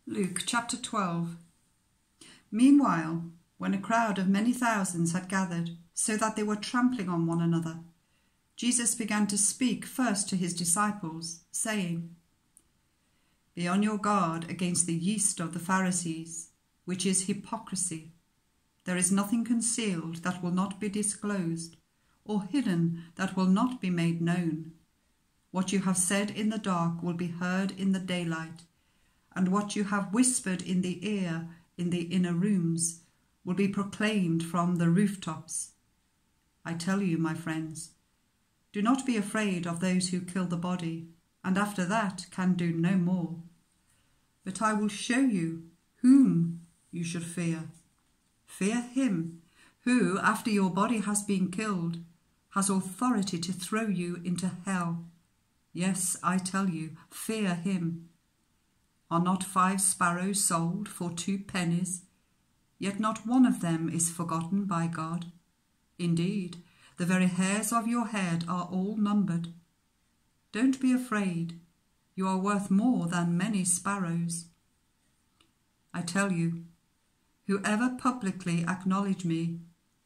Luke chapter 12. Meanwhile, when a crowd of many thousands had gathered, so that they were trampling on one another, Jesus began to speak first to his disciples, saying, "Be on your guard against the yeast of the Pharisees, which is hypocrisy. There is nothing concealed that will not be disclosed, or hidden that will not be made known. What you have said in the dark will be heard in the daylight, and what you have whispered in the ear in the inner rooms will be proclaimed from the rooftops. I tell you, my friends, do not be afraid of those who kill the body, and after that can do no more. But I will show you whom you should fear. Fear him who, after your body has been killed, has authority to throw you into hell. Yes, I tell you, fear him. Are not 5 sparrows sold for 2 pennies? Yet not one of them is forgotten by God. Indeed, the very hairs of your head are all numbered. Don't be afraid. You are worth more than many sparrows. I tell you, whoever publicly acknowledges me,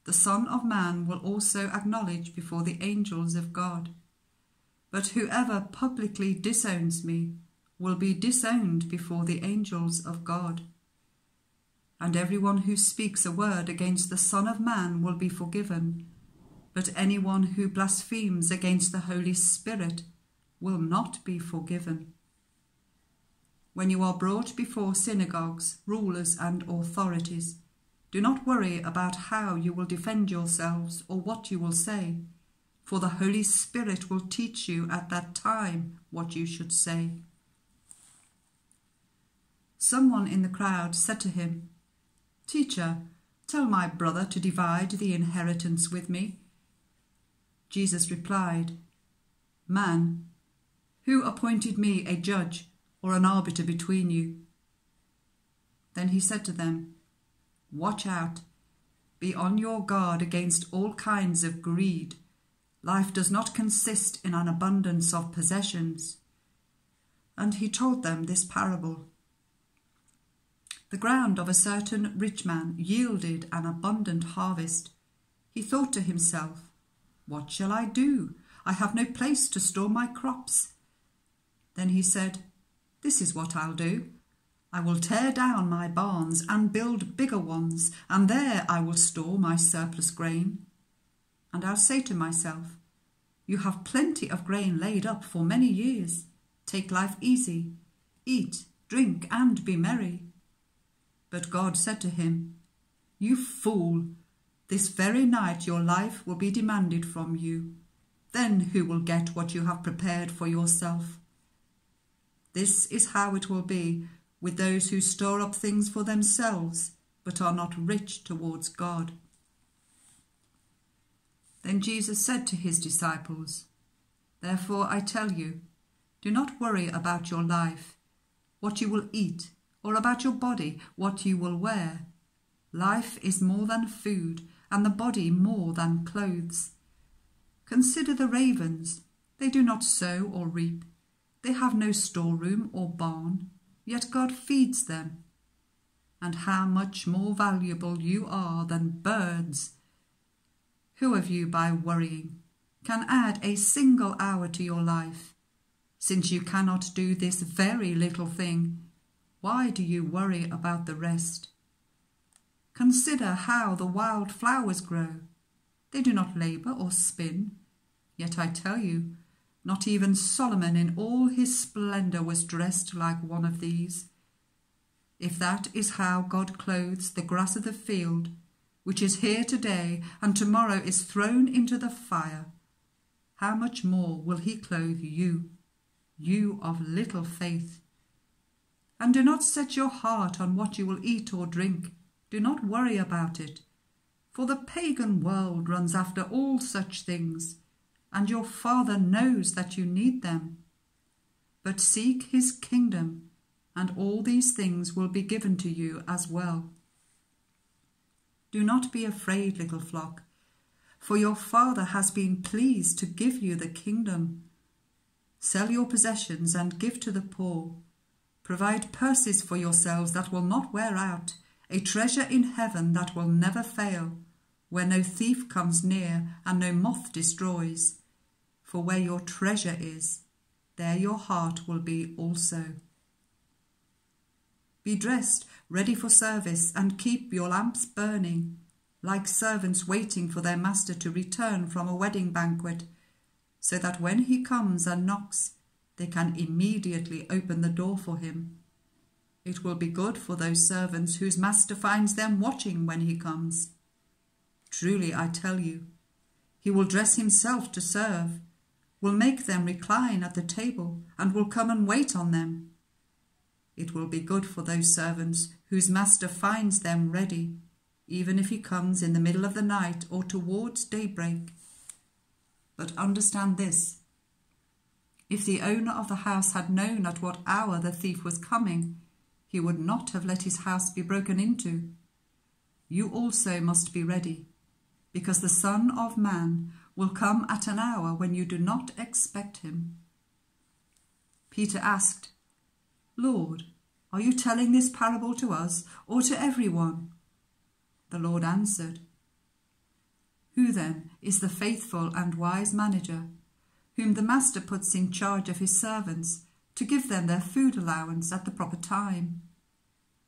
the Son of Man will also acknowledge before the angels of God. But whoever publicly disowns me will be disowned before the angels of God. And everyone who speaks a word against the Son of Man will be forgiven, but anyone who blasphemes against the Holy Spirit will not be forgiven. When you are brought before synagogues, rulers and authorities, do not worry about how you will defend yourselves or what you will say, for the Holy Spirit will teach you at that time what you should say." Someone in the crowd said to him, "Teacher, tell my brother to divide the inheritance with me." Jesus replied, "Man, who appointed me a judge or an arbiter between you?" Then he said to them, "Watch out. Be on your guard against all kinds of greed. Life does not consist in an abundance of possessions." And he told them this parable. The ground of a certain rich man yielded an abundant harvest. He thought to himself, "What shall I do? I have no place to store my crops." Then he said, "This is what I'll do. I will tear down my barns and build bigger ones, and there I will store my surplus grain. And I'll say to myself, you have plenty of grain laid up for many years. Take life easy. Eat, drink, and be merry." But God said to him, "You fool, this very night your life will be demanded from you. Then who will get what you have prepared for yourself? This is how it will be with those who store up things for themselves, but are not rich towards God." Then Jesus said to his disciples, "Therefore I tell you, do not worry about your life, what you will eat, or about your body, what you will wear. Life is more than food, and the body more than clothes. Consider the ravens. They do not sow or reap. They have no storeroom or barn, yet God feeds them. And how much more valuable you are than birds. Who of you, by worrying, can add a single hour to your life? Since you cannot do this very little thing, why do you worry about the rest? Consider how the wild flowers grow. They do not labor or spin. Yet I tell you, not even Solomon in all his splendor was dressed like one of these. If that is how God clothes the grass of the field, which is here today and tomorrow is thrown into the fire, how much more will he clothe you, you of little faith? And do not set your heart on what you will eat or drink. Do not worry about it, for the pagan world runs after all such things, and your Father knows that you need them. But seek his kingdom, and all these things will be given to you as well. Do not be afraid, little flock, for your Father has been pleased to give you the kingdom. Sell your possessions and give to the poor. Provide purses for yourselves that will not wear out, a treasure in heaven that will never fail, where no thief comes near and no moth destroys. For where your treasure is, there your heart will be also. Be dressed, ready for service, and keep your lamps burning, like servants waiting for their master to return from a wedding banquet, so that when he comes and knocks, they can immediately open the door for him. It will be good for those servants whose master finds them watching when he comes. Truly, I tell you, he will dress himself to serve, will make them recline at the table, and will come and wait on them. It will be good for those servants whose master finds them ready, even if he comes in the middle of the night or towards daybreak. But understand this: if the owner of the house had known at what hour the thief was coming, he would not have let his house be broken into. You also must be ready, because the Son of Man will come at an hour when you do not expect him. Peter asked, Lord, are you telling this parable to us or to everyone? The Lord answered, Who then is the faithful and wise manager, whom the master puts in charge of his servants to give them their food allowance at the proper time?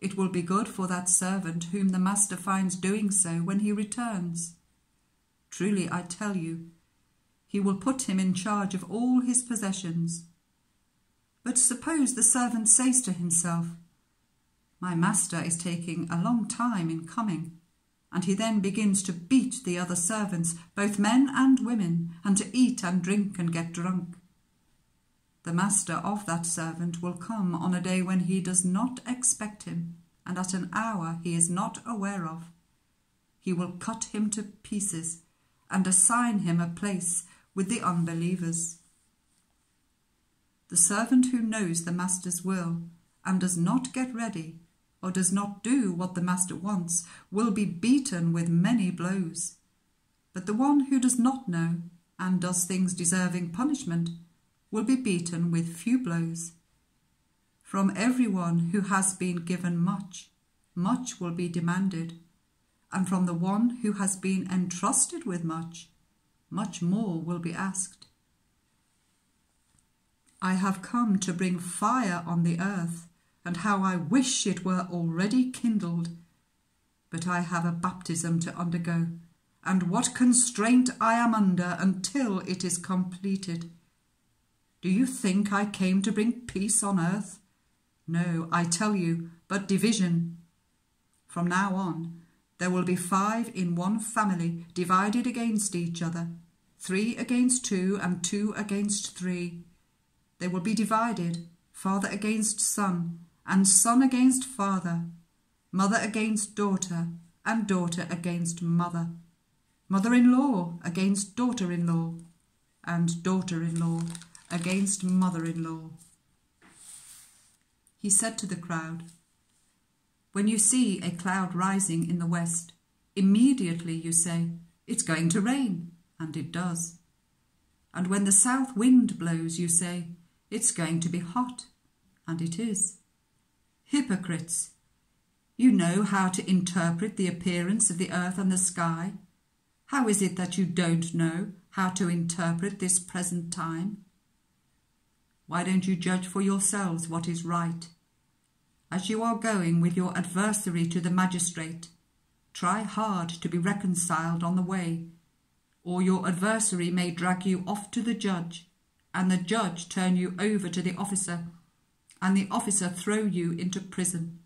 It will be good for that servant whom the master finds doing so when he returns. Truly, I tell you, he will put him in charge of all his possessions. But suppose the servant says to himself, My master is taking a long time in coming, and he then begins to beat the other servants, both men and women, and to eat and drink and get drunk. The master of that servant will come on a day when he does not expect him, and at an hour he is not aware of. He will cut him to pieces and assign him a place with the unbelievers. The servant who knows the master's will and does not get ready or does not do what the master wants will be beaten with many blows. But the one who does not know and does things deserving punishment will be beaten with few blows. From everyone who has been given much, much will be demanded, and from the one who has been entrusted with much, much more will be asked. I have come to bring fire on the earth, and how I wish it were already kindled. But I have a baptism to undergo, and what constraint I am under until it is completed. Do you think I came to bring peace on earth? No, I tell you, but division. From now on, there will be 5 in one family divided against each other, 3 against 2 and 2 against 3. They will be divided, father against son, and son against father, mother against daughter, and daughter against mother, mother-in-law against daughter-in-law, and daughter-in-law against mother-in-law. He said to the crowd, When you see a cloud rising in the west, immediately you say, It's going to rain, and it does. And when the south wind blows, you say, It's going to be hot, and it is. Hypocrites! You know how to interpret the appearance of the earth and the sky. How is it that you don't know how to interpret this present time? Why don't you judge for yourselves what is right? As you are going with your adversary to the magistrate, try hard to be reconciled on the way, or your adversary may drag you off to the judge, and the judge turn you over to the officer, and the officer throw you into prison.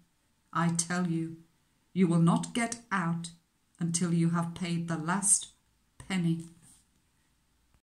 I tell you, you will not get out until you have paid the last penny.